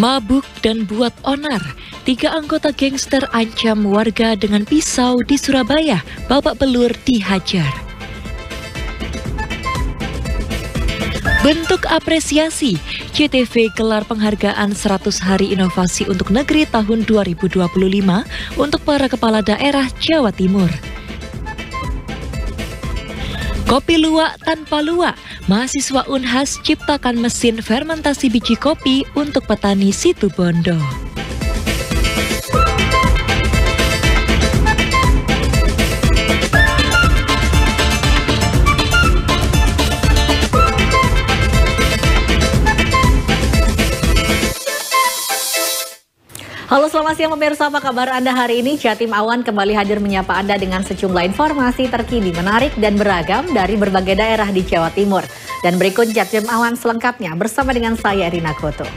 Mabuk dan buat onar, 3 anggota gangster ancam warga dengan pisau di Surabaya, babak belur dihajar. Bentuk apresiasi, CTV gelar penghargaan 100 Hari Inovasi untuk Negeri tahun 2025 untuk para kepala daerah Jawa Timur. Kopi luwak tanpa luwak, mahasiswa Unhas ciptakan mesin fermentasi biji kopi untuk petani Situbondo. Halo, selamat siang pemirsa, apa kabar Anda hari ini? Jatim Awan kembali hadir menyapa Anda dengan sejumlah informasi terkini, menarik dan beragam dari berbagai daerah di Jawa Timur. Dan berikut Jatim Awan selengkapnya bersama dengan saya Erina Koto.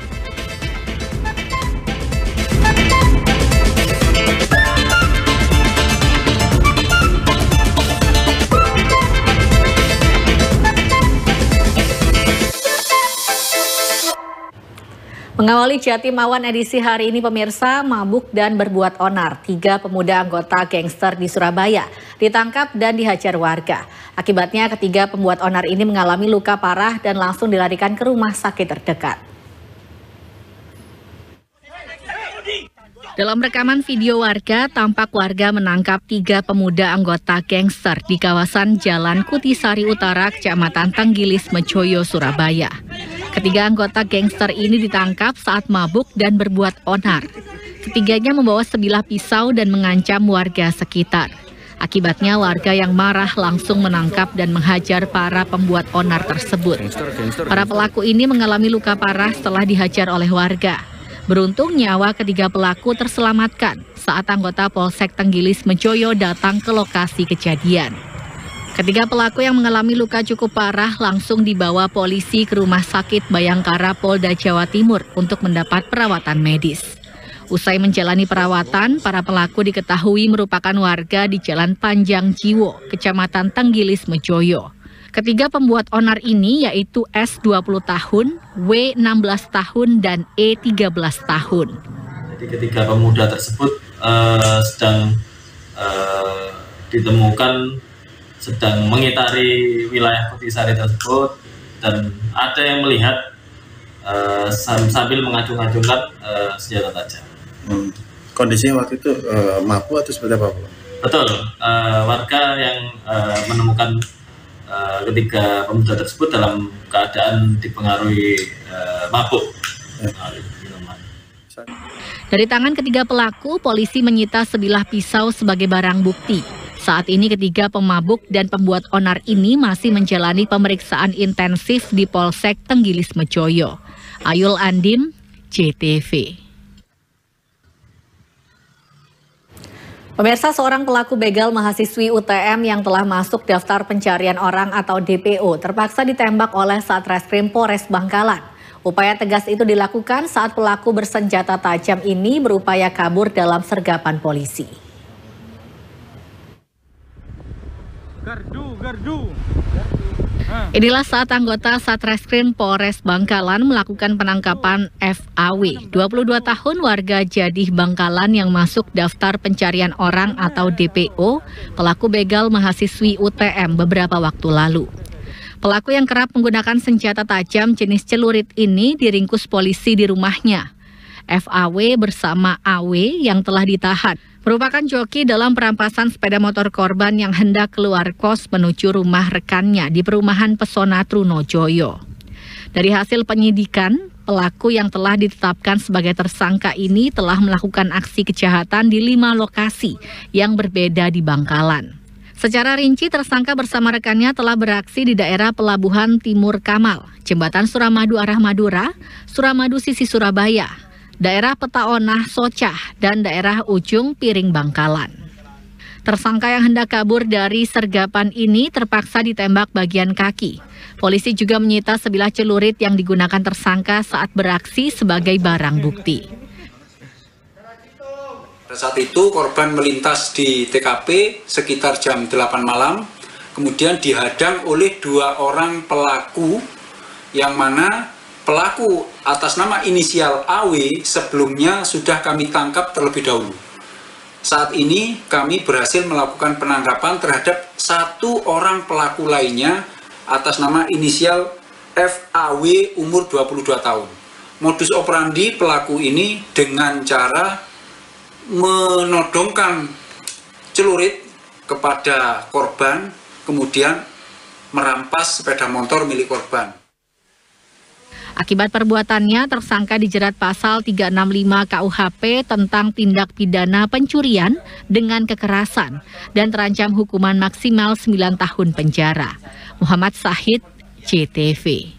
Mengawali Jatim Awan edisi hari ini pemirsa, mabuk dan berbuat onar. 3 pemuda anggota gangster di Surabaya ditangkap dan dihajar warga. Akibatnya ketiga pembuat onar ini mengalami luka parah dan langsung dilarikan ke rumah sakit terdekat. Dalam rekaman video warga, tampak warga menangkap 3 pemuda anggota gangster di kawasan Jalan Kutisari Utara, Kecamatan Tenggilis, Mejoyo, Surabaya. Ketiga anggota gangster ini ditangkap saat mabuk dan berbuat onar. Ketiganya membawa sebilah pisau dan mengancam warga sekitar. Akibatnya warga yang marah langsung menangkap dan menghajar para pembuat onar tersebut. Para pelaku ini mengalami luka parah setelah dihajar oleh warga. Beruntung nyawa ketiga pelaku terselamatkan saat anggota Polsek Tenggilis Mejoyo datang ke lokasi kejadian. Ketiga pelaku yang mengalami luka cukup parah langsung dibawa polisi ke Rumah Sakit Bayangkara Polda Jawa Timur untuk mendapat perawatan medis. Usai menjalani perawatan, para pelaku diketahui merupakan warga di Jalan Panjang Jiwo, Kecamatan Tenggilis Mejoyo. Ketiga pembuat onar ini yaitu S 20 tahun, W 16 tahun, dan E 13 tahun. Jadi ketiga pemuda tersebut sedang ditemukan sedang mengitari wilayah Kutisari tersebut, dan ada yang melihat sambil mengacung-acungkan senjata tajam. Kondisinya waktu itu mabuk atau seperti apa, Pak? Betul, warga yang menemukan ketiga pemuda tersebut dalam keadaan dipengaruhi mabuk. Dari tangan ketiga pelaku, polisi menyita sebilah pisau sebagai barang bukti. Saat ini ketiga pemabuk dan pembuat onar ini masih menjalani pemeriksaan intensif di Polsek Tenggilis Mejoyo. Ayul Andim, JTV. Pemirsa, seorang pelaku begal mahasiswi UTM yang telah masuk daftar pencarian orang atau DPO terpaksa ditembak oleh Satreskrim Polres Bangkalan. Upaya tegas itu dilakukan saat pelaku bersenjata tajam ini berupaya kabur dalam sergapan polisi. Inilah saat anggota Satreskrim Polres Bangkalan melakukan penangkapan FAW, 22 tahun warga Jadih Bangkalan yang masuk daftar pencarian orang atau DPO, pelaku begal mahasiswi UTM beberapa waktu lalu. Pelaku yang kerap menggunakan senjata tajam jenis celurit ini diringkus polisi di rumahnya. FAW bersama AW yang telah ditahan merupakan joki dalam perampasan sepeda motor korban yang hendak keluar kos menuju rumah rekannya di perumahan Pesona Trunojoyo. Dari hasil penyidikan, pelaku yang telah ditetapkan sebagai tersangka ini telah melakukan aksi kejahatan di 5 lokasi yang berbeda di Bangkalan. Secara rinci, tersangka bersama rekannya telah beraksi di daerah Pelabuhan Timur Kamal, Jembatan Suramadu arah Madura, Suramadu sisi Surabaya, daerah Petaonah Socah, dan daerah Ujung Piring Bangkalan. Tersangka yang hendak kabur dari sergapan ini terpaksa ditembak bagian kaki. Polisi juga menyita sebilah celurit yang digunakan tersangka saat beraksi sebagai barang bukti. Saat itu korban melintas di TKP sekitar jam 8 malam, kemudian dihadang oleh 2 orang pelaku, yang mana pelaku atas nama inisial AW sebelumnya sudah kami tangkap terlebih dahulu. Saat ini kami berhasil melakukan penangkapan terhadap 1 orang pelaku lainnya atas nama inisial FAW umur 22 tahun. Modus operandi pelaku ini dengan cara menodongkan celurit kepada korban, kemudian merampas sepeda motor milik korban. Akibat perbuatannya, tersangka dijerat pasal 365 KUHP tentang tindak pidana pencurian dengan kekerasan dan terancam hukuman maksimal 9 tahun penjara. Muhammad Sahid, JTV.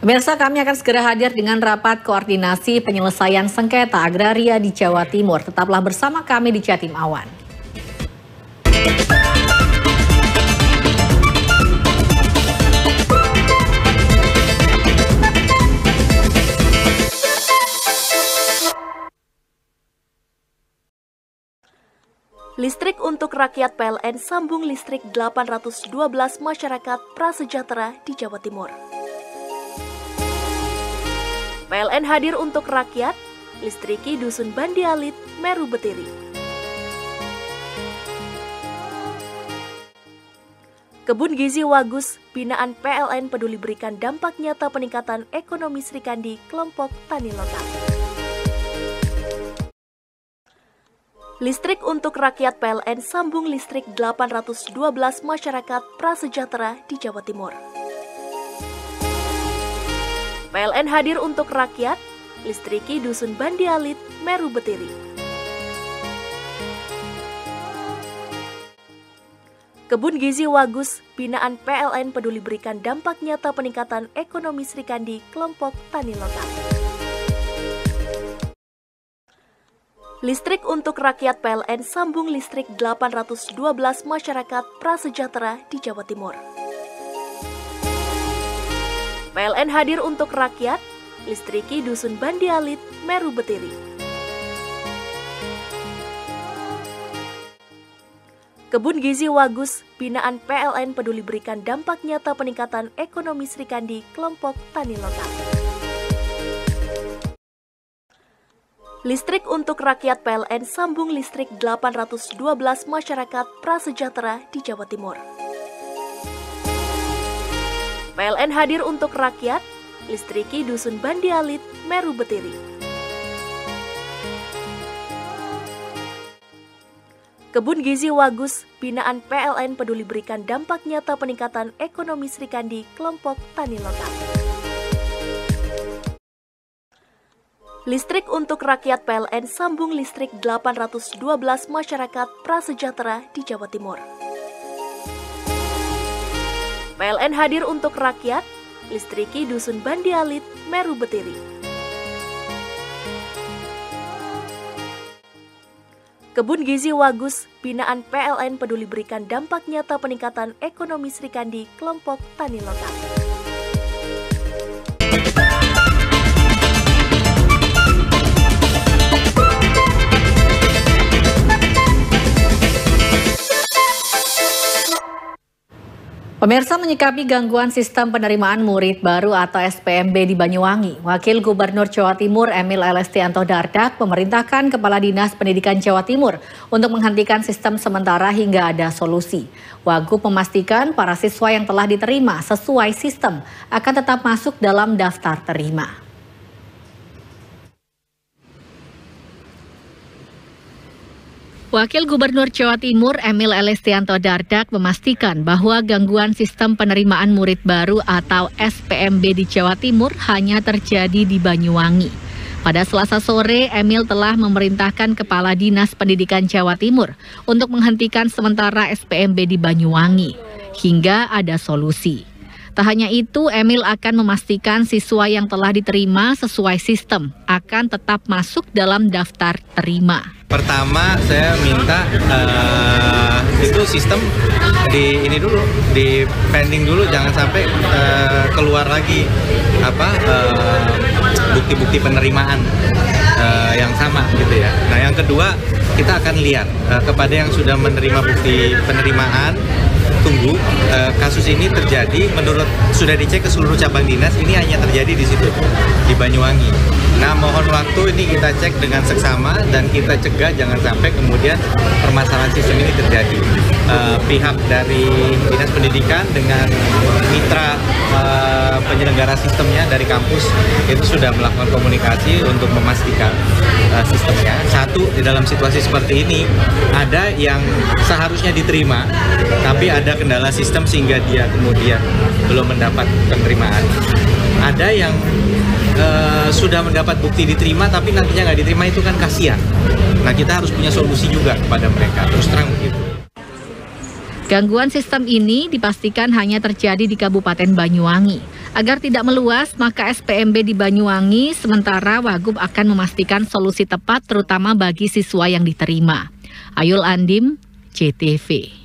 Pemirsa, kami akan segera hadir dengan rapat koordinasi penyelesaian sengketa agraria di Jawa Timur. Tetaplah bersama kami di Jatim Awan. Listrik untuk rakyat PLN sambung listrik 812 masyarakat prasejahtera di Jawa Timur. PLN hadir untuk rakyat, listriki Dusun Bandi Alit, Meru Betiri. Kebun Gizi Wagus, binaan PLN peduli berikan dampak nyata peningkatan ekonomi Srikandi, kelompok tani lokal. Listrik untuk rakyat PLN sambung listrik 812 masyarakat prasejahtera di Jawa Timur. PLN hadir untuk rakyat, listriki Dusun Bandi Alit, Meru Betiri. Kebun Gizi Wagus, binaan PLN peduli berikan dampak nyata peningkatan ekonomi Srikandi, kelompok tani lokal. Listrik untuk rakyat PLN sambung listrik 812 masyarakat prasejahtera di Jawa Timur. PLN hadir untuk rakyat, listriki Dusun Bandi Alit, Meru Betiri. Kebun Gizi Wagus, binaan PLN peduli berikan dampak nyata peningkatan ekonomi Srikandi, kelompok tani lokal. Listrik untuk rakyat PLN sambung listrik 812 masyarakat prasejahtera di Jawa Timur. PLN hadir untuk rakyat, listriki Dusun Bandi Alit, Meru Betiri. Kebun Gizi Wagus, binaan PLN peduli berikan dampak nyata peningkatan ekonomi Srikandi, kelompok tani lokal. Listrik untuk rakyat PLN sambung listrik 812 masyarakat prasejahtera di Jawa Timur. PLN hadir untuk rakyat, listriki Dusun Bandi Alit, Meru Betiri. Kebun Gizi Wagus, binaan PLN peduli berikan dampak nyata peningkatan ekonomi Srikandi, kelompok tani lokal. Pemirsa, menyikapi gangguan sistem penerimaan murid baru atau SPMB di Banyuwangi, Wakil Gubernur Jawa Timur Emil Elestianto Dardak memerintahkan Kepala Dinas Pendidikan Jawa Timur untuk menghentikan sistem sementara hingga ada solusi. Wagub memastikan para siswa yang telah diterima sesuai sistem akan tetap masuk dalam daftar terima. Wakil Gubernur Jawa Timur Emil Elestianto Dardak memastikan bahwa gangguan sistem penerimaan murid baru atau SPMB di Jawa Timur hanya terjadi di Banyuwangi. Pada Selasa sore, Emil telah memerintahkan Kepala Dinas Pendidikan Jawa Timur untuk menghentikan sementara SPMB di Banyuwangi hingga ada solusi. Tak hanya itu, Emil akan memastikan siswa yang telah diterima sesuai sistem akan tetap masuk dalam daftar terima. Pertama, saya minta itu sistem di pending dulu, jangan sampai keluar lagi bukti-bukti penerimaan yang sama gitu ya. Nah, yang kedua, kita akan lihat kepada yang sudah menerima bukti penerimaan tunggu. Kasus ini terjadi menurut sudah dicek ke seluruh cabang dinas, ini hanya terjadi di situ, di Banyuwangi. Nah, mohon waktu ini kita cek dengan seksama dan kita cegah jangan sampai kemudian permasalahan sistem ini terjadi. Pihak dari Dinas Pendidikan dengan mitra penyelenggara sistemnya dari kampus itu sudah melakukan komunikasi untuk memastikan sistemnya. Satu, di dalam situasi seperti ini ada yang seharusnya diterima tapi ada kendala sistem sehingga dia kemudian belum mendapat penerimaan. Ada yang sudah mendapat bukti diterima tapi nantinya nggak diterima, itu kan kasihan. Nah, kita harus punya solusi juga kepada mereka, terus terang begitu. Gangguan sistem ini dipastikan hanya terjadi di Kabupaten Banyuwangi. Agar tidak meluas, maka SPMB di Banyuwangi sementara Wagub akan memastikan solusi tepat terutama bagi siswa yang diterima. Ayul Andim, JTV.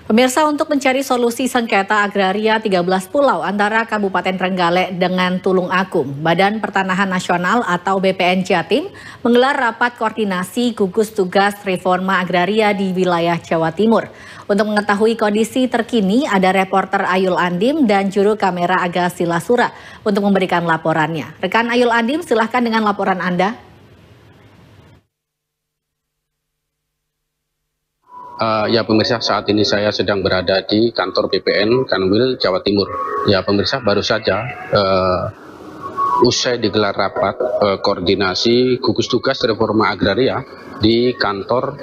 Pemirsa, untuk mencari solusi sengketa agraria 13 pulau antara Kabupaten Trenggalek dengan Tulung Agung, Badan Pertanahan Nasional atau BPN Jatim menggelar rapat koordinasi gugus tugas reforma agraria di wilayah Jawa Timur. Untuk mengetahui kondisi terkini, ada reporter Ayul Andim dan juru kamera Aga Silasura untuk memberikan laporannya. Rekan Ayul Andim, silahkan dengan laporan Anda. Ya pemirsa, saat ini saya sedang berada di kantor BPN Kanwil Jawa Timur. Ya pemirsa, baru saja usai digelar rapat koordinasi gugus tugas reforma agraria di kantor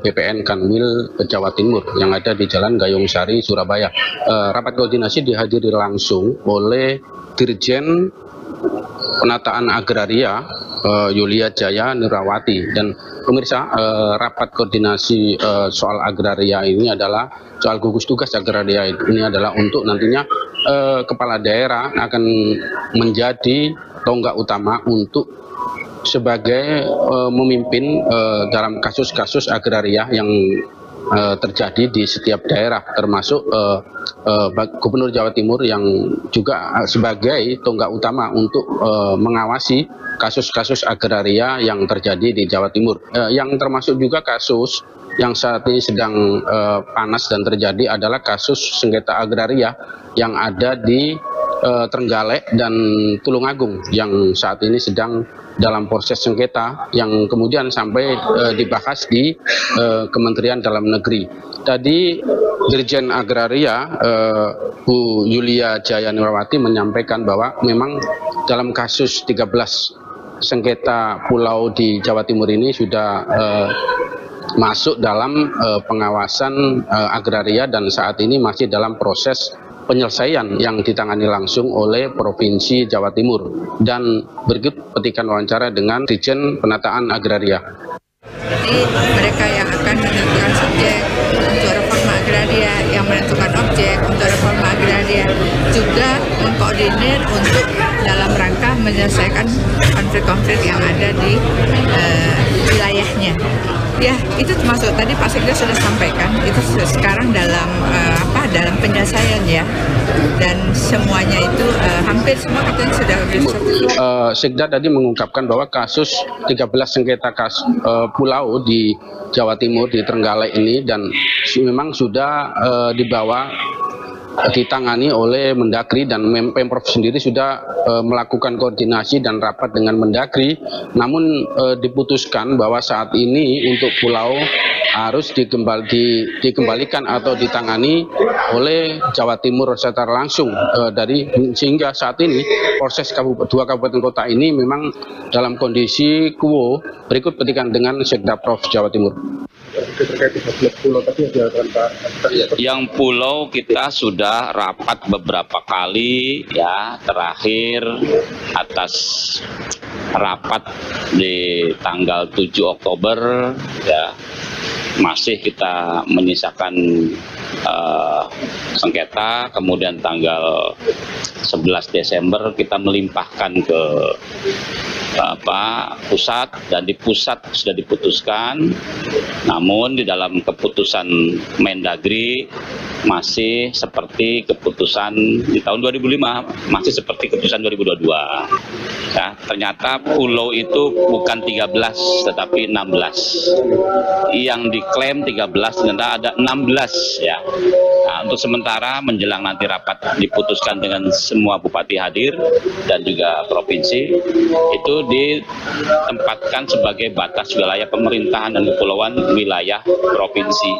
BPN Kanwil Jawa Timur yang ada di Jalan Gayung Sari, Surabaya. Rapat koordinasi dihadiri langsung oleh Dirjen Penataan Agraria Yulia Jaya Nirawati. Dan pemirsa, rapat koordinasi soal agraria ini adalah soal gugus tugas agraria ini adalah untuk nantinya kepala daerah akan menjadi tonggak utama untuk sebagai memimpin dalam kasus-kasus agraria yang terjadi di setiap daerah, termasuk Gubernur Jawa Timur yang juga sebagai tonggak utama untuk mengawasi kasus-kasus agraria yang terjadi di Jawa Timur. Yang termasuk juga kasus yang saat ini sedang panas dan terjadi adalah kasus sengketa agraria yang ada di Trenggalek dan Tulungagung yang saat ini sedang dalam proses sengketa yang kemudian sampai dibahas di Kementerian Dalam Negeri. Tadi Dirjen Agraria Bu Yulia Jaya Nirawati menyampaikan bahwa memang dalam kasus 13 sengketa pulau di Jawa Timur ini sudah masuk dalam pengawasan agraria dan saat ini masih dalam proses penyelesaian yang ditangani langsung oleh Provinsi Jawa Timur. Dan berikut petikan wawancara dengan Dirjen Penataan Agraria. Jadi mereka yang akan menentukan subjek untuk reforma agraria, yang menentukan objek untuk reforma agraria, juga mengkoordinir untuk dalam rangka menyelesaikan konflik-konflik yang ada di wilayahnya. Ya, itu termasuk tadi Pak Sekda sudah sampaikan, itu sekarang dalam dalam penyelesaian ya, dan semuanya itu hampir semua katanya sudah Sekda tadi mengungkapkan bahwa kasus 13 sengketa pulau di Jawa Timur di Trenggalek ini dan memang sudah dibawa ditangani oleh Mendagri dan Pemprov sendiri sudah melakukan koordinasi dan rapat dengan Mendagri, namun diputuskan bahwa saat ini untuk pulau harus dikembalikan atau ditangani oleh Jawa Timur secara langsung sehingga saat ini proses dua kabupaten kota ini memang dalam kondisi kuo. Berikut petikan dengan Sekda Prof Jawa Timur. Yang pulau kita sudah rapat beberapa kali ya, terakhir atas rapat di tanggal 7 Oktober ya, masih kita menyisakan sengketa, kemudian tanggal 11 Desember kita melimpahkan ke pusat, dan di pusat sudah diputuskan, namun di dalam keputusan Mendagri masih seperti keputusan di tahun 2005, masih seperti keputusan 2022. Ya, ternyata pulau itu bukan 13 tetapi 16. Yang diklaim 13 ternyata ada 16 ya. Nah, untuk sementara menjelang nanti rapat diputuskan dengan semua bupati hadir dan juga provinsi, itu ditempatkan sebagai batas wilayah pemerintahan dan kepulauan wilayah provinsi.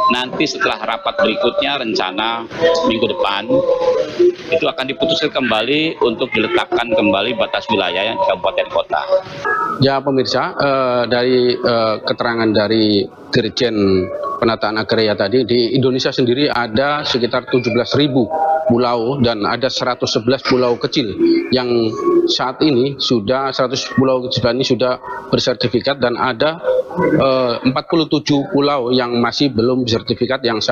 Nanti setelah rapat berikutnya rencana minggu depan itu akan diputuskan kembali untuk diletakkan kembali batas wilayah kabupaten kota. Ya pemirsa, dari keterangan dari Dirjen Penataan Agraria tadi, di Indonesia sendiri ada sekitar 17.000 pulau dan ada 111 pulau kecil yang saat ini sudah 100 pulau kecil ini sudah bersertifikat, dan ada 47 pulau yang masih belum bersertifikat yang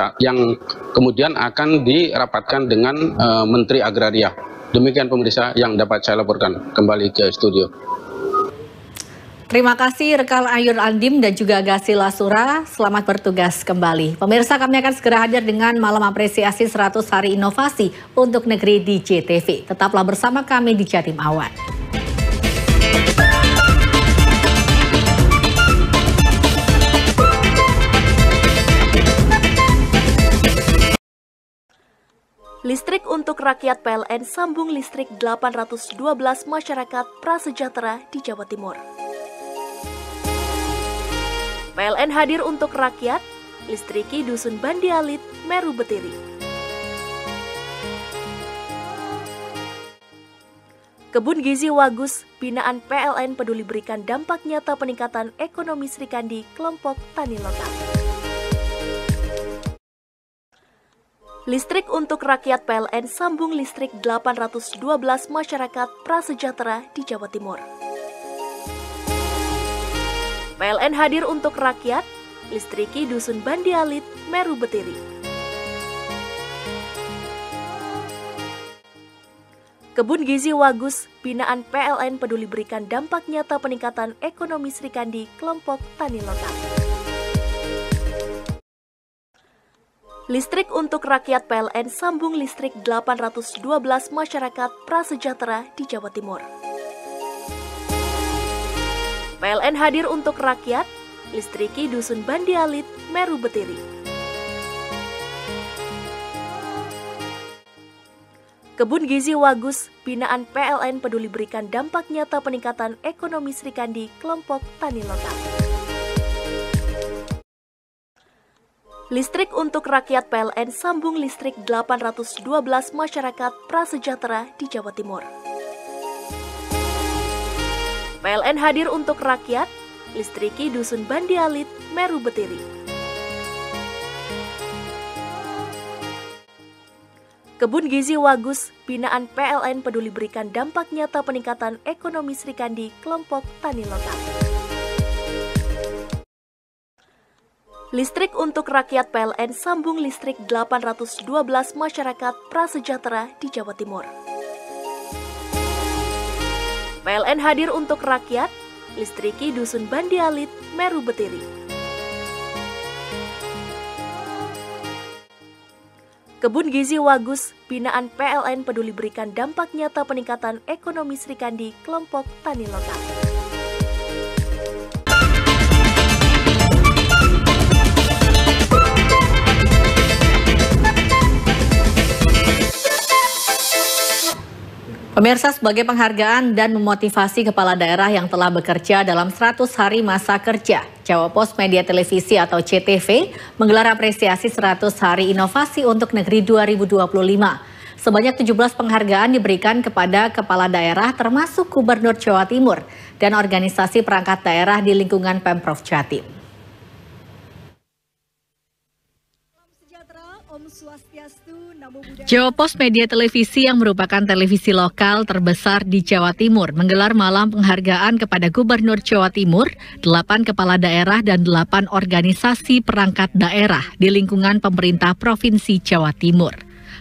kemudian akan dirapatkan dengan Menteri Agraria. Demikian pemirsa yang dapat saya laporkan. Kembali ke studio. Terima kasih rekan Ayur Andim dan juga Gasi Lasura. Selamat bertugas kembali. Pemirsa, kami akan segera hadir dengan Malam Apresiasi 100 Hari Inovasi untuk Negeri di JTV. Tetaplah bersama kami di Jatim Awan. Listrik untuk rakyat PLN sambung listrik 812 masyarakat prasejahtera di Jawa Timur. PLN hadir untuk rakyat, listriki Dusun Bandi Alit, Meru Betiri. Kebun Gizi Wagus, binaan PLN peduli berikan dampak nyata peningkatan ekonomi Srikandi kelompok tani lokal. Listrik untuk rakyat PLN sambung listrik 812 masyarakat prasejahtera di Jawa Timur. PLN hadir untuk rakyat, listriki Dusun Bandi Alit, Meru Betiri. Kebun Gizi Wagus, binaan PLN peduli berikan dampak nyata peningkatan ekonomi Srikandi kelompok tani lokal. Listrik untuk rakyat PLN sambung listrik 812 masyarakat prasejahtera di Jawa Timur. PLN hadir untuk rakyat, listriki Dusun Bandi Alit, Meru Betiri. Kebun Gizi Wagus, binaan PLN peduli berikan dampak nyata peningkatan ekonomi Srikandi kelompok tani lokal. Listrik untuk rakyat PLN sambung listrik 812 masyarakat prasejahtera di Jawa Timur. PLN hadir untuk rakyat, listriki Dusun Bandi Alit, Meru Betiri. Kebun Gizi Wagus, binaan PLN peduli berikan dampak nyata peningkatan ekonomi Srikandi kelompok tani lokal. Listrik untuk rakyat PLN sambung listrik 812 masyarakat prasejahtera di Jawa Timur. PLN hadir untuk rakyat, listriki Dusun Bandi Alit, Meru Betiri. Kebun Gizi Wagus, binaan PLN peduli berikan dampak nyata peningkatan ekonomi Srikandi kelompok tani lokal. Pemirsa, sebagai penghargaan dan memotivasi kepala daerah yang telah bekerja dalam 100 hari masa kerja, Jawa Pos Media Televisi atau CTV menggelar apresiasi 100 hari inovasi untuk negeri 2025. Sebanyak 17 penghargaan diberikan kepada kepala daerah termasuk Gubernur Jawa Timur dan organisasi perangkat daerah di lingkungan Pemprov Jatim. Jawa Pos Media Televisi yang merupakan televisi lokal terbesar di Jawa Timur menggelar malam penghargaan kepada Gubernur Jawa Timur, 8 kepala daerah dan 8 organisasi perangkat daerah di lingkungan pemerintah Provinsi Jawa Timur.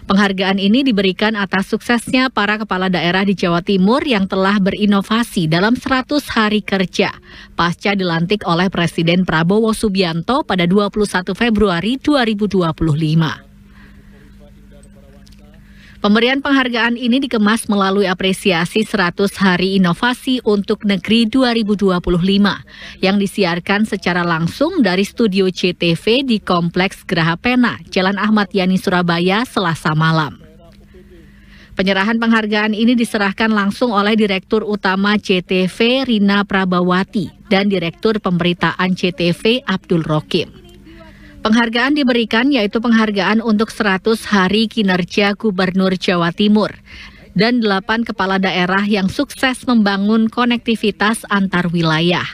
Penghargaan ini diberikan atas suksesnya para kepala daerah di Jawa Timur yang telah berinovasi dalam 100 hari kerja pasca dilantik oleh Presiden Prabowo Subianto pada 21 Februari 2025. Pemberian penghargaan ini dikemas melalui apresiasi 100 Hari Inovasi untuk Negeri 2025 yang disiarkan secara langsung dari studio CTV di Kompleks Geraha Pena, Jalan Ahmad Yani, Surabaya, Selasa malam. Penyerahan penghargaan ini diserahkan langsung oleh Direktur Utama CTV Rina Prabawati dan Direktur Pemberitaan CTV Abdul Rokim. Penghargaan diberikan yaitu penghargaan untuk 100 hari kinerja Gubernur Jawa Timur dan 8 kepala daerah yang sukses membangun konektivitas antar wilayah.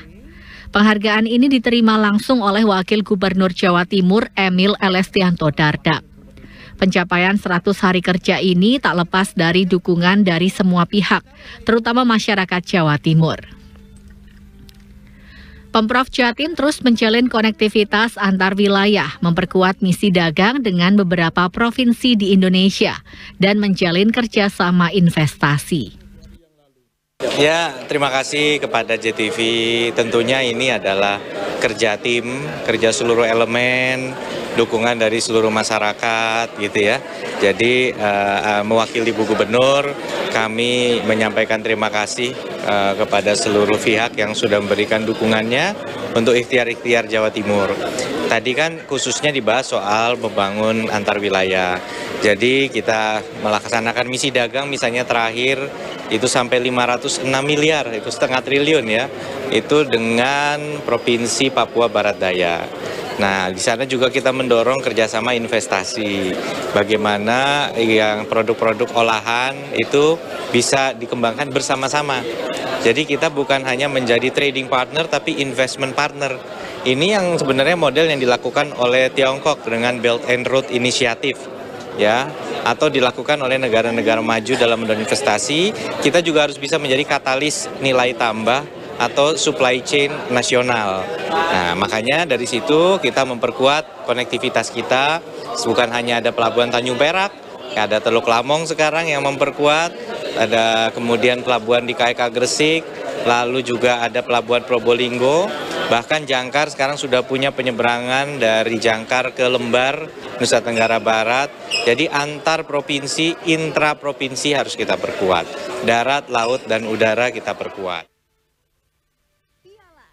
Penghargaan ini diterima langsung oleh Wakil Gubernur Jawa Timur Emil Elestianto Dardak. Pencapaian 100 hari kerja ini tak lepas dari dukungan dari semua pihak, terutama masyarakat Jawa Timur. Pemprov Jatim terus menjalin konektivitas antar wilayah, memperkuat misi dagang dengan beberapa provinsi di Indonesia, dan menjalin kerjasama investasi. Ya, terima kasih kepada JTV. Tentunya ini adalah kerja tim, kerja seluruh elemen, dukungan dari seluruh masyarakat, gitu ya. Jadi mewakili Bu Gubernur, kami menyampaikan terima kasih kepada seluruh pihak yang sudah memberikan dukungannya untuk ikhtiar-ikhtiar Jawa Timur. Tadi kan khususnya dibahas soal membangun antar wilayah. Jadi kita melaksanakan misi dagang misalnya terakhir itu sampai 506 miliar, itu setengah triliun ya. Itu dengan Provinsi Papua Barat Daya. Nah, di sana juga kita mendorong kerjasama investasi. Bagaimana yang produk-produk olahan itu bisa dikembangkan bersama-sama. Jadi kita bukan hanya menjadi trading partner, tapi investment partner. Ini yang sebenarnya model yang dilakukan oleh Tiongkok dengan Belt and Road Initiative, ya, atau dilakukan oleh negara-negara maju dalam mendorong investasi. Kita juga harus bisa menjadi katalis nilai tambah atau supply chain nasional. Nah, makanya dari situ kita memperkuat konektivitas kita. Bukan hanya ada Pelabuhan Tanjung Perak, ada Teluk Lamong sekarang yang memperkuat, ada kemudian pelabuhan di KK Gresik, lalu juga ada Pelabuhan Probolinggo, bahkan Jangkar sekarang sudah punya penyeberangan dari Jangkar ke Lembar, Nusa Tenggara Barat. Jadi antar provinsi, intra provinsi harus kita perkuat. Darat, laut, dan udara kita perkuat.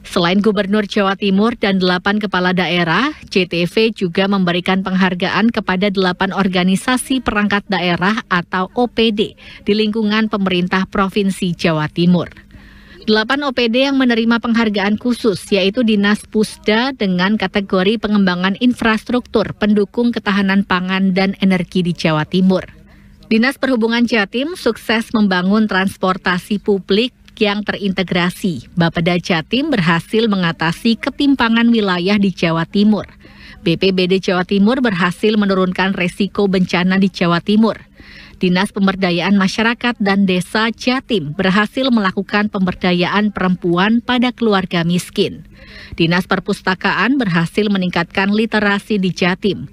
Selain Gubernur Jawa Timur dan 8 kepala daerah, CTV juga memberikan penghargaan kepada 8 organisasi perangkat daerah atau OPD di lingkungan pemerintah Provinsi Jawa Timur. 8 OPD yang menerima penghargaan khusus yaitu Dinas Pusda dengan kategori pengembangan infrastruktur pendukung ketahanan pangan dan energi di Jawa Timur. Dinas Perhubungan Jatim sukses membangun transportasi publik yang terintegrasi. Bapeda Jatim berhasil mengatasi ketimpangan wilayah di Jawa Timur. BPBD Jawa Timur berhasil menurunkan resiko bencana di Jawa Timur. Dinas Pemberdayaan Masyarakat dan Desa Jatim berhasil melakukan pemberdayaan perempuan pada keluarga miskin. Dinas Perpustakaan berhasil meningkatkan literasi di Jatim.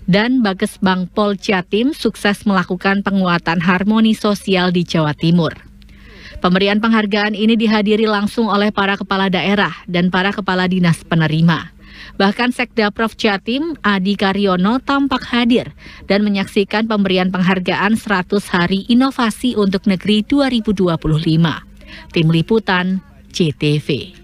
Dan Bagesbang Pol Jatim sukses melakukan penguatan harmoni sosial di Jawa Timur. Pemberian penghargaan ini dihadiri langsung oleh para kepala daerah dan para kepala dinas penerima. Bahkan Sekda Prof Jatim, Adi Karyono tampak hadir dan menyaksikan pemberian penghargaan 100 Hari Inovasi untuk Negeri 2025. Tim Liputan, CTV.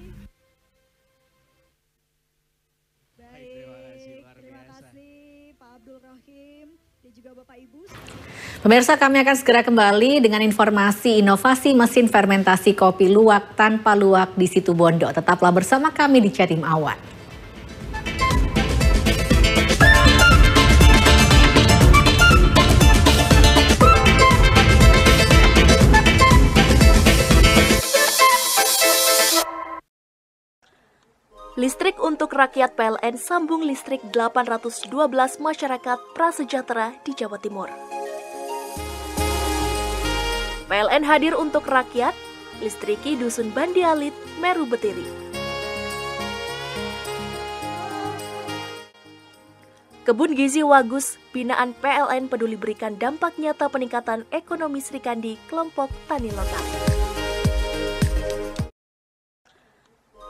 Pemirsa, kami akan segera kembali dengan informasi inovasi mesin fermentasi kopi luwak tanpa luwak di Situbondo. Tetaplah bersama kami di Jatim Awan. Listrik untuk rakyat PLN sambung listrik 812 masyarakat prasejahtera di Jawa Timur. PLN hadir untuk rakyat, listriki Dusun Bandialit, Meru Betiri. Kebun Gizi Wagus, binaan PLN peduli berikan dampak nyata peningkatan ekonomi Sri Kandi kelompok tani lokal.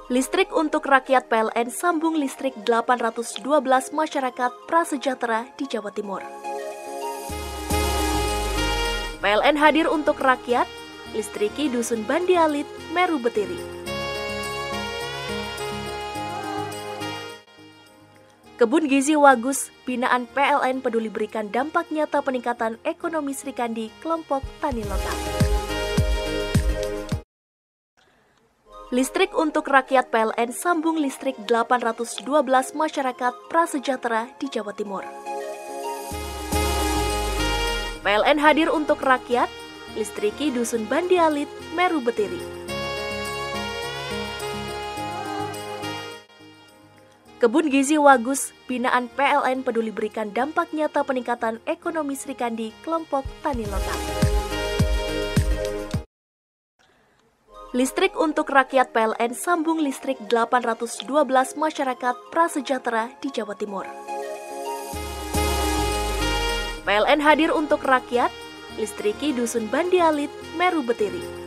Listrik untuk rakyat PLN sambung listrik 812 masyarakat prasejahtera di Jawa Timur. PLN hadir untuk rakyat, listriki Dusun Bandialit, Meru Betiri. Kebun Gizi Wagus, binaan PLN peduli berikan dampak nyata peningkatan ekonomi Sri Kandi kelompok tani lokal. Listrik untuk rakyat PLN sambung listrik 812 masyarakat prasejahtera di Jawa Timur. PLN hadir untuk rakyat, listriki Dusun Bandialit, Meru Betiri. Kebun Gizi Wagus, binaan PLN peduli berikan dampak nyata peningkatan ekonomi Sri Kandi kelompok tani lokal. Listrik untuk rakyat PLN sambung listrik 812 masyarakat prasejahtera di Jawa Timur. PLN hadir untuk rakyat, listriki Dusun Bandialit, Meru Betiri.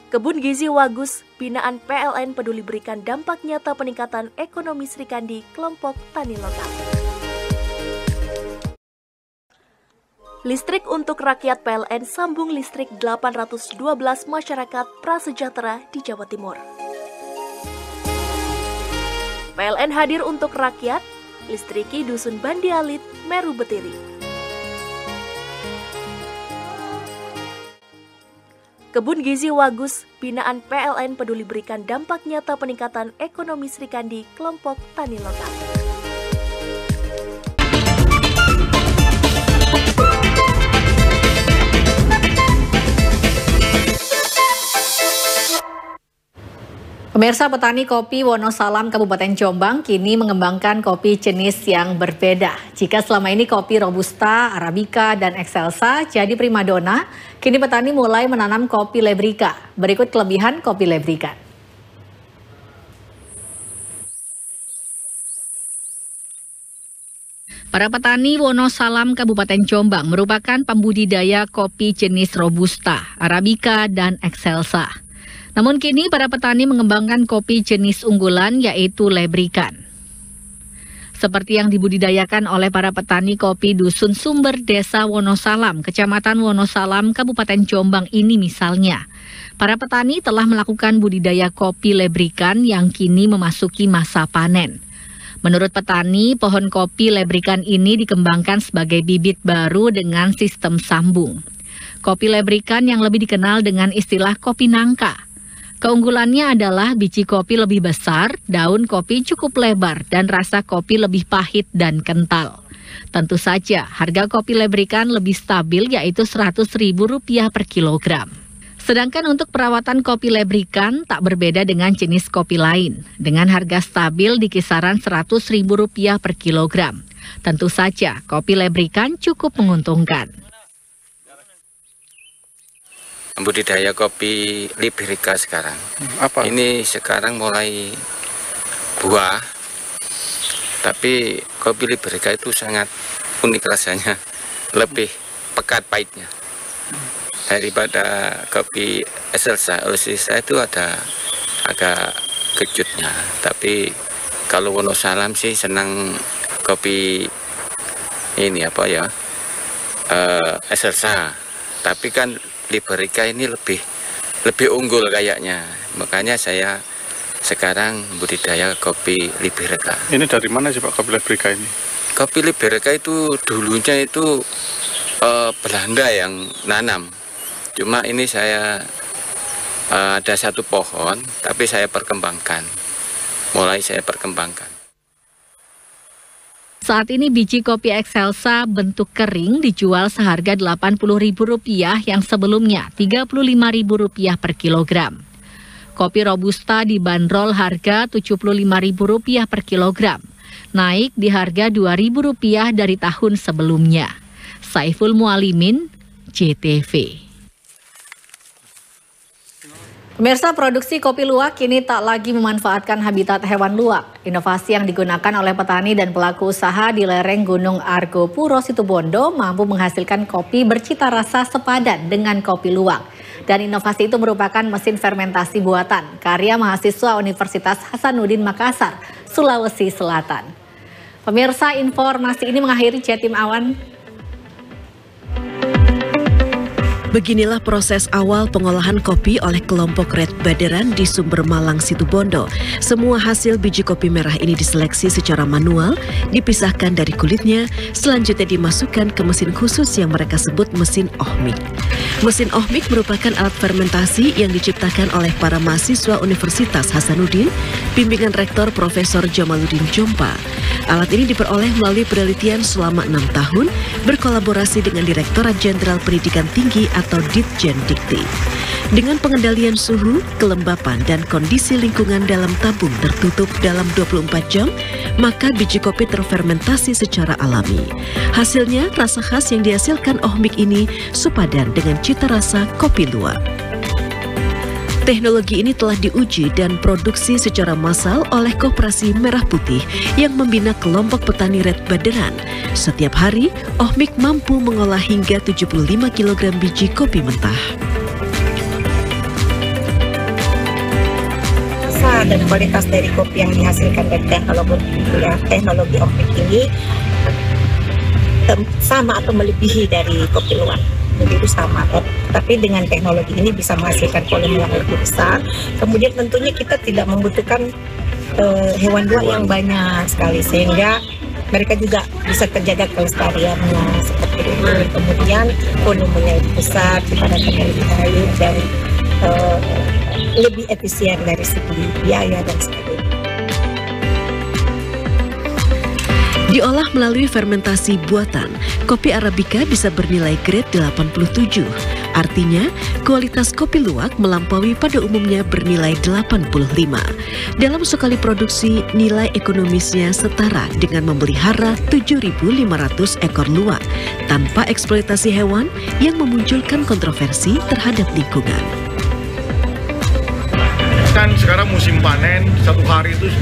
Kebun Gizi Wagus, binaan PLN peduli berikan dampak nyata peningkatan ekonomi Sri Kandi kelompok tani lokal. Listrik untuk rakyat PLN sambung listrik 812 masyarakat prasejahtera di Jawa Timur. PLN hadir untuk rakyat, listriki Dusun Bandialit, Meru Betiri. Kebun Gizi Wagus, binaan PLN peduli berikan dampak nyata peningkatan ekonomi Sri Kandi kelompok tani lokal. Pemirsa, petani kopi Wonosalam Kabupaten Jombang kini mengembangkan kopi jenis yang berbeda. Jika selama ini kopi Robusta, Arabica, dan Excelsa jadi primadona, kini petani mulai menanam kopi Lebrica. Berikut kelebihan kopi Lebrica. Para petani Wonosalam Kabupaten Jombang merupakan pembudidaya kopi jenis Robusta, Arabica, dan Excelsa. Namun kini para petani mengembangkan kopi jenis unggulan yaitu Lebrikan. Seperti yang dibudidayakan oleh para petani kopi Dusun Sumber Desa Wonosalam, Kecamatan Wonosalam, Kabupaten Jombang ini misalnya. Para petani telah melakukan budidaya kopi Lebrikan yang kini memasuki masa panen. Menurut petani, pohon kopi Lebrikan ini dikembangkan sebagai bibit baru dengan sistem sambung. Kopi Lebrikan yang lebih dikenal dengan istilah kopi nangka. Keunggulannya adalah biji kopi lebih besar, daun kopi cukup lebar, dan rasa kopi lebih pahit dan kental. Tentu saja, harga kopi Lebrikan lebih stabil yaitu Rp100.000 per kilogram. Sedangkan untuk perawatan kopi Lebrikan tak berbeda dengan jenis kopi lain, dengan harga stabil di kisaran Rp100.000 per kilogram. Tentu saja, kopi Lebrikan cukup menguntungkan. Budidaya kopi Lebrica sekarang. Apa? Ini sekarang mulai buah, tapi kopi Lebrica itu sangat unik rasanya, lebih pekat pahitnya daripada kopi Excelsa. Excelsa itu ada agak kejutnya, tapi kalau Wonosalam sih senang kopi ini apa ya, Excelsa, tapi kan Lebrica ini lebih unggul kayaknya, makanya saya sekarang budidaya kopi Lebrica. Ini dari mana sih Pak kopi Lebrica ini? Kopi Lebrica itu dulunya itu Belanda yang nanam, cuma ini saya ada satu pohon, tapi saya perkembangkan, mulai saya perkembangkan. Saat ini biji kopi Excelsa bentuk kering dijual seharga Rp80.000 yang sebelumnya Rp35.000 per kilogram. Kopi Robusta dibanderol harga Rp75.000 per kilogram, naik di harga Rp2.000 dari tahun sebelumnya. Saiful Mualimin, JTV. Pemirsa, produksi kopi luwak kini tak lagi memanfaatkan habitat hewan luwak. Inovasi yang digunakan oleh petani dan pelaku usaha di lereng Gunung Argopuro Situbondo mampu menghasilkan kopi bercita rasa sepadan dengan kopi luwak. Dan inovasi itu merupakan mesin fermentasi buatan karya mahasiswa Universitas Hasanuddin Makassar, Sulawesi Selatan. Pemirsa, informasi ini mengakhiri Jatim Awan. Beginilah proses awal pengolahan kopi oleh kelompok Red Baderan di Sumber Malang Situbondo. Semua hasil biji kopi merah ini diseleksi secara manual, dipisahkan dari kulitnya, selanjutnya dimasukkan ke mesin khusus yang mereka sebut mesin ohmik. Mesin ohmik merupakan alat fermentasi yang diciptakan oleh para mahasiswa Universitas Hasanuddin, bimbingan Rektor Profesor Jamaluddin Jompa. Alat ini diperoleh melalui penelitian selama 6 tahun, berkolaborasi dengan Direktorat Jenderal Pendidikan Tinggi atau Ditjen Dikti. Dengan pengendalian suhu, kelembapan, dan kondisi lingkungan dalam tabung tertutup dalam 24 jam, maka biji kopi terfermentasi secara alami. Hasilnya, rasa khas yang dihasilkan ohmik ini sepadan dengan cita rasa kopi luwak. Teknologi ini telah diuji dan produksi secara massal oleh Koperasi Merah Putih yang membina kelompok petani Red Baderan. Setiap hari, ohmik mampu mengolah hingga 75 kg biji kopi mentah. Rasa dan kualitas dari kopi yang dihasilkan dari teknologi ohmik ini sama atau melebihi dari kopi luwak. Jadi itu sama, tapi dengan teknologi ini bisa menghasilkan volume yang lebih besar. Kemudian tentunya kita tidak membutuhkan hewan luwak yang banyak sekali, sehingga mereka juga bisa terjaga kelestariannya seperti itu. Kemudian volumenya lebih besar, kepadatan lebih baik, dan lebih efisien dari segi biaya dan sebagainya. Diolah melalui fermentasi buatan, kopi Arabica bisa bernilai grade 87. Artinya, kualitas kopi luwak melampaui pada umumnya bernilai 85. Dalam sekali produksi, nilai ekonomisnya setara dengan memelihara 7.500 ekor luwak tanpa eksploitasi hewan yang memunculkan kontroversi terhadap lingkungan. Kan sekarang musim panen, satu hari itu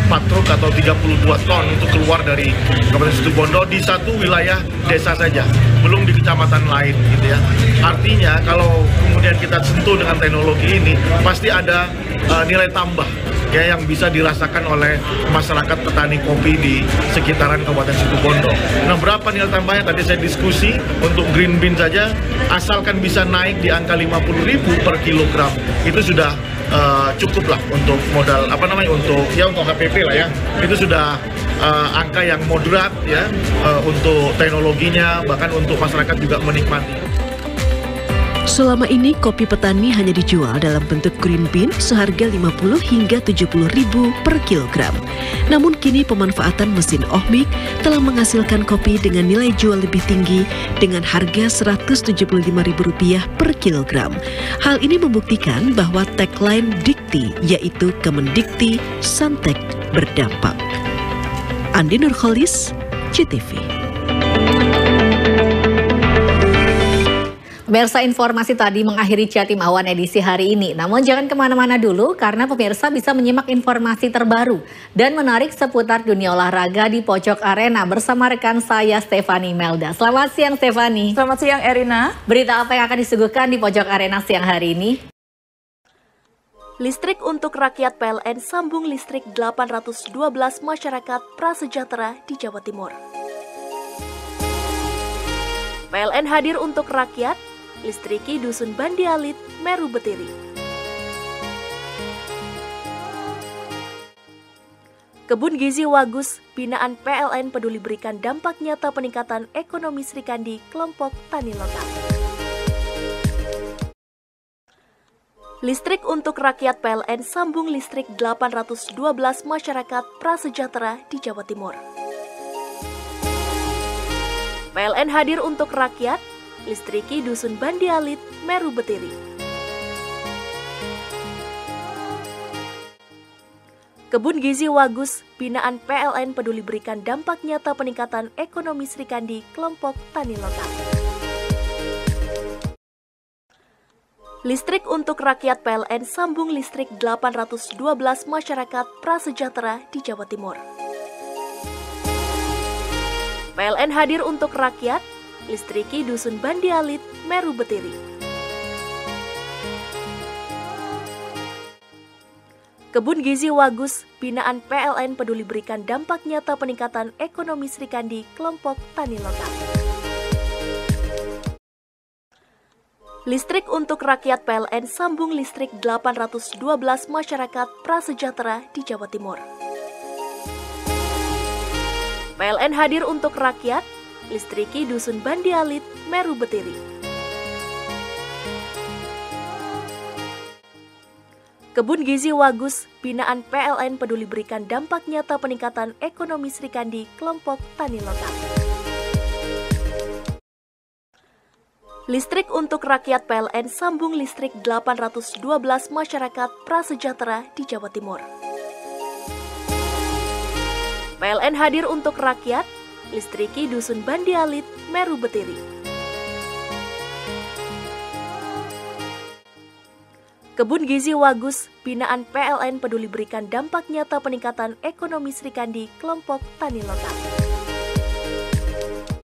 4 truk atau 32 ton itu keluar dari Kabupaten Situbondo di satu wilayah desa saja, belum di kecamatan lain gitu ya. Artinya kalau kemudian kita sentuh dengan teknologi ini, pasti ada nilai tambah ya yang bisa dirasakan oleh masyarakat petani kopi di sekitaran Kabupaten Situbondo. Nah, berapa nilai tambahnya? Tadi saya diskusi untuk green bean saja, asalkan bisa naik di angka 50.000 per kilogram, itu sudah cukup lah untuk modal untuk HPP lah ya. Itu sudah angka yang moderat ya untuk teknologinya, bahkan untuk masyarakat juga menikmati. Selama ini kopi petani hanya dijual dalam bentuk green bean seharga 50 hingga 70.000 per kilogram. Namun kini pemanfaatan mesin ohmik telah menghasilkan kopi dengan nilai jual lebih tinggi dengan harga Rp175.000 per kilogram. Hal ini membuktikan bahwa tagline Dikti yaitu Kemendikti Santek berdampak. Andi Nurholis, CTV. Pemirsa, informasi tadi mengakhiri Jatim Awan edisi hari ini. Namun jangan kemana-mana dulu karena pemirsa bisa menyimak informasi terbaru dan menarik seputar dunia olahraga di Pojok Arena bersama rekan saya Stefani Melda. Selamat siang Stefani. Selamat siang Erina. Berita apa yang akan disuguhkan di Pojok Arena siang hari ini? Listrik untuk rakyat PLN sambung listrik 812 masyarakat prasejahtera di Jawa Timur. PLN hadir untuk rakyat, listriki Dusun Bandi Alit, Meru Betiri. Kebun Gizi Wagus, binaan PLN peduli berikan dampak nyata peningkatan ekonomi Srikandi kelompok tani lokal. Listrik untuk rakyat PLN sambung listrik 812 masyarakat prasejahtera di Jawa Timur. PLN hadir untuk rakyat, listriki Dusun Bandi Alit, Meru Betiri. Kebun Gizi Wagus, binaan PLN peduli berikan dampak nyata peningkatan ekonomi Srikandi kelompok tani lokal. Listrik untuk rakyat PLN sambung listrik 812 masyarakat prasejahtera di Jawa Timur. PLN hadir untuk rakyat, listriki Dusun Bandialit, Meru Betiri. Kebun Gizi Wagus, binaan PLN peduli berikan dampak nyata peningkatan ekonomi Srikandi, kelompok tani lokal. Listrik untuk rakyat PLN sambung listrik 812 masyarakat prasejahtera di Jawa Timur. PLN hadir untuk rakyat, listriki Dusun Bandialit, Meru Betiri. Kebun Gizi Wagus, binaan PLN peduli berikan dampak nyata peningkatan ekonomi Srikandi, kelompok tani lokal. Listrik untuk rakyat PLN sambung listrik 812 masyarakat prasejahtera di Jawa Timur. PLN hadir untuk rakyat, listriki Dusun Bandialit, Meru Betiri. Kebun Gizi Wagus, binaan PLN peduli berikan dampak nyata peningkatan ekonomi Srikandi, kelompok tani lokal.